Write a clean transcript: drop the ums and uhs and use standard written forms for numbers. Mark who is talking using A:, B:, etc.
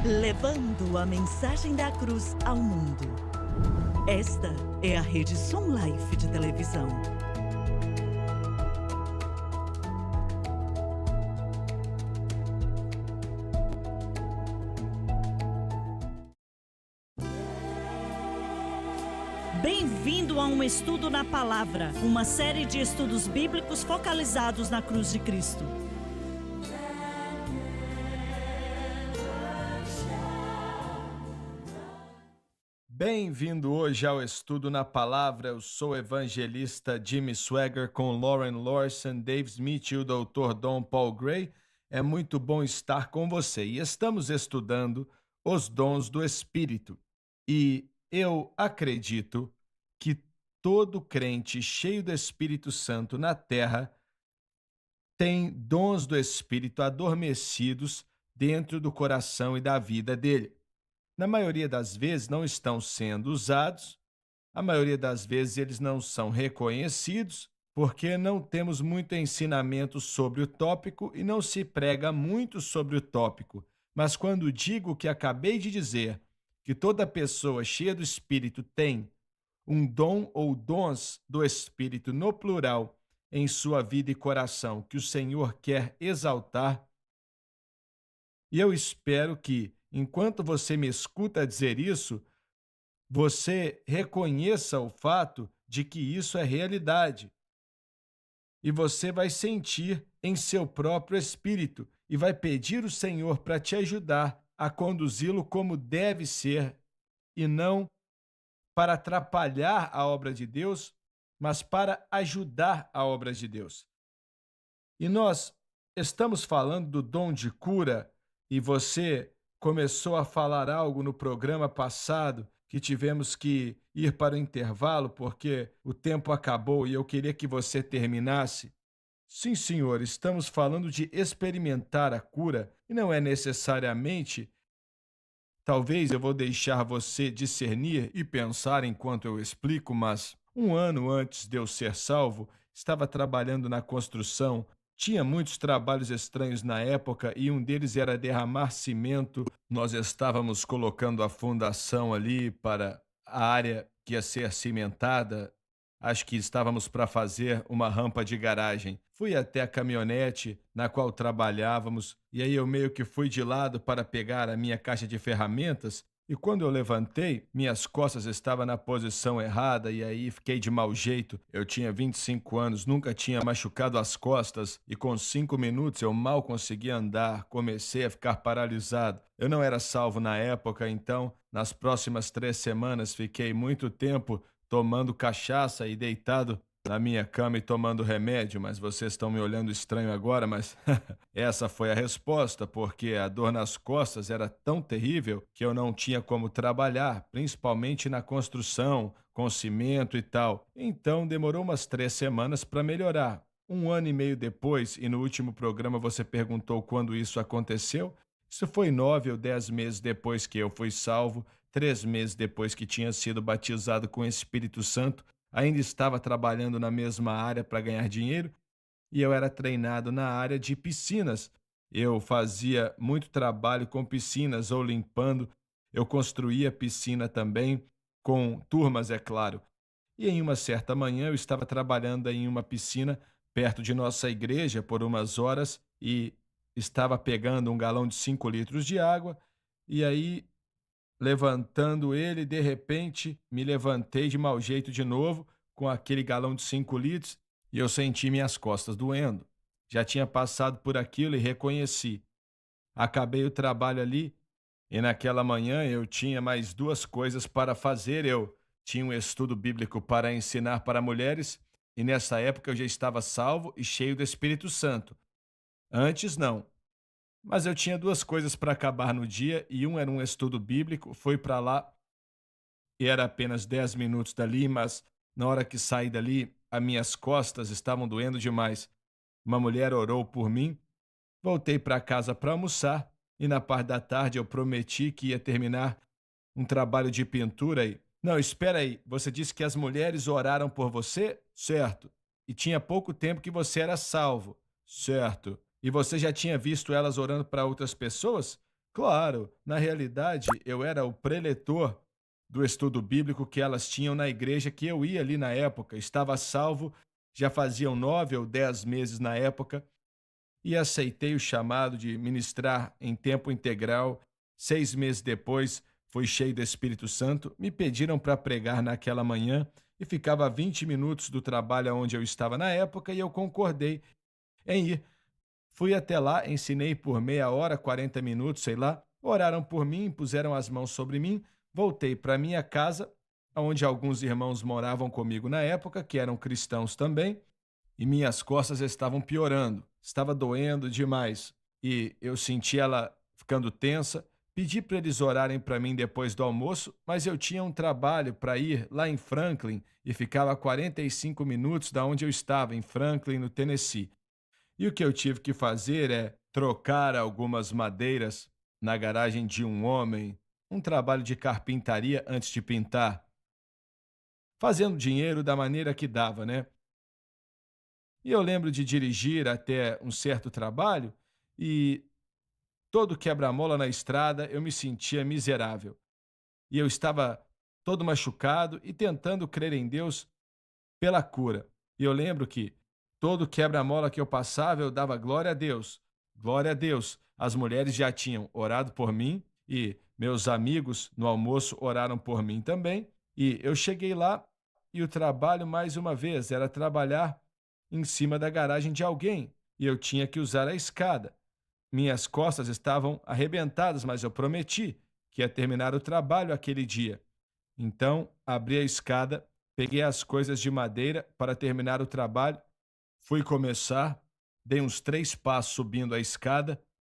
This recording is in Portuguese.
A: levando a mensagem da cruz ao mundo. Esta é a Rede Som Life de televisão. Bem-vindo a um estudo na palavra, uma série de estudos bíblicos focalizados na cruz de Cristo.
B: Bem-vindo hoje ao estudo na palavra. Eu sou o evangelista Jimmy Swagger com Lauren Lawson, Dave Smith e o Dr. Don Paul Gray. É muito bom estar com você e estamos estudando os dons do Espírito. E eu acredito que todo crente cheio do Espírito Santo na terra tem dons do Espírito adormecidos dentro do coração e da vida dele. Na maioria das vezes não estão sendo usados, a maioria das vezes eles não são reconhecidos, porque não temos muito ensinamento sobre o tópico e não se prega muito sobre o tópico. Mas quando digo o que acabei de dizer, que toda pessoa cheia do Espírito tem um dom ou dons do Espírito no plural em sua vida e coração, que o Senhor quer exaltar, e eu espero que, enquanto você me escuta dizer isso, você reconheça o fato de que isso é realidade. E você vai sentir em seu próprio espírito e vai pedir ao Senhor para te ajudar a conduzi-lo como deve ser e não para atrapalhar a obra de Deus, mas para ajudar a obra de Deus. E nós estamos falando do dom de cura e você começou a falar algo no programa passado que tivemos que ir para o intervalo porque o tempo acabou e eu queria que você terminasse. Sim, senhor, estamos falando de experimentar a cura e não é necessariamente. Talvez eu vou deixar você discernir e pensar enquanto eu explico, mas um ano antes de eu ser salvo, estava trabalhando na construção. Tinha muitos trabalhos estranhos na época e um deles era derramar cimento. Nós estávamos colocando a fundação ali para a área que ia ser cimentada. Acho que estávamos para fazer uma rampa de garagem. Fui até a caminhonete na qual trabalhávamos e aí eu meio que fui de lado para pegar a minha caixa de ferramentas e quando eu levantei, minhas costas estavam na posição errada e aí fiquei de mau jeito. Eu tinha 25 anos, nunca tinha machucado as costas e com 5 minutos eu mal conseguia andar, comecei a ficar paralisado. Eu não era salvo na época, então nas próximas 3 semanas fiquei muito tempo tomando cachaça e deitado na minha cama e tomando remédio, mas vocês estão me olhando estranho agora, mas essa foi a resposta, porque a dor nas costas era tão terrível que eu não tinha como trabalhar, principalmente na construção, com cimento e tal. Então demorou umas 3 semanas para melhorar. 1 ano e meio depois, e no último programa você perguntou quando isso aconteceu, isso foi 9 ou 10 meses depois que eu fui salvo, 3 meses depois que tinha sido batizado com o Espírito Santo, ainda estava trabalhando na mesma área para ganhar dinheiro e eu era treinado na área de piscinas. Eu fazia muito trabalho com piscinas ou limpando, eu construía piscina também, com turmas, é claro. E em uma certa manhã eu estava trabalhando em uma piscina perto de nossa igreja por umas horas e estava pegando um galão de 5 litros de água e aí levantando ele, de repente, me levantei de mau jeito de novo, com aquele galão de 5 litros, e eu senti minhas costas doendo. Já tinha passado por aquilo e reconheci. Acabei o trabalho ali, e naquela manhã eu tinha mais 2 coisas para fazer. Eu tinha um estudo bíblico para ensinar para mulheres, e nessa época eu já estava salvo e cheio do Espírito Santo. Antes, não. Mas eu tinha 2 coisas para acabar no dia e um era um estudo bíblico, fui para lá e era apenas 10 minutos dali, mas na hora que saí dali, as minhas costas estavam doendo demais. Uma mulher orou por mim, voltei para casa para almoçar e na parte da tarde eu prometi que ia terminar um trabalho de pintura e... Não, espera aí, você disse que as mulheres oraram por você? Certo. E tinha pouco tempo que você era salvo? Certo. E você já tinha visto elas orando para outras pessoas? Claro, na realidade, eu era o preletor do estudo bíblico que elas tinham na igreja que eu ia ali na época. Estava salvo, já faziam 9 ou 10 meses na época, e aceitei o chamado de ministrar em tempo integral. 6 meses depois, fui cheio do Espírito Santo. Me pediram para pregar naquela manhã e ficava a 20 minutos do trabalho onde eu estava na época, e eu concordei em ir. Fui até lá, ensinei por meia hora, 40 minutos, sei lá. Oraram por mim, puseram as mãos sobre mim. Voltei para minha casa, onde alguns irmãos moravam comigo na época, que eram cristãos também, e minhas costas estavam piorando, estava doendo demais. E eu senti ela ficando tensa. Pedi para eles orarem para mim depois do almoço, mas eu tinha um trabalho para ir lá em Franklin e ficava a 45 minutos da onde eu estava, em Franklin, no Tennessee. E o que eu tive que fazer é trocar algumas madeiras na garagem de um homem, um trabalho de carpintaria antes de pintar, fazendo dinheiro da maneira que dava, né? E eu lembro de dirigir até um certo trabalho e todo quebra-mola na estrada eu me sentia miserável. E eu estava todo machucado e tentando crer em Deus pela cura. E eu lembro que todo quebra-mola que eu passava, eu dava glória a Deus. Glória a Deus. As mulheres já tinham orado por mim e meus amigos no almoço oraram por mim também. E eu cheguei lá e o trabalho, mais uma vez, era trabalhar em cima da garagem de alguém. E eu tinha que usar a escada. Minhas costas estavam arrebentadas, mas eu prometi que ia terminar o trabalho aquele dia. Então, abri a escada, peguei as coisas de madeira para terminar o trabalho, fui começar, dei uns 3 passos subindo a escada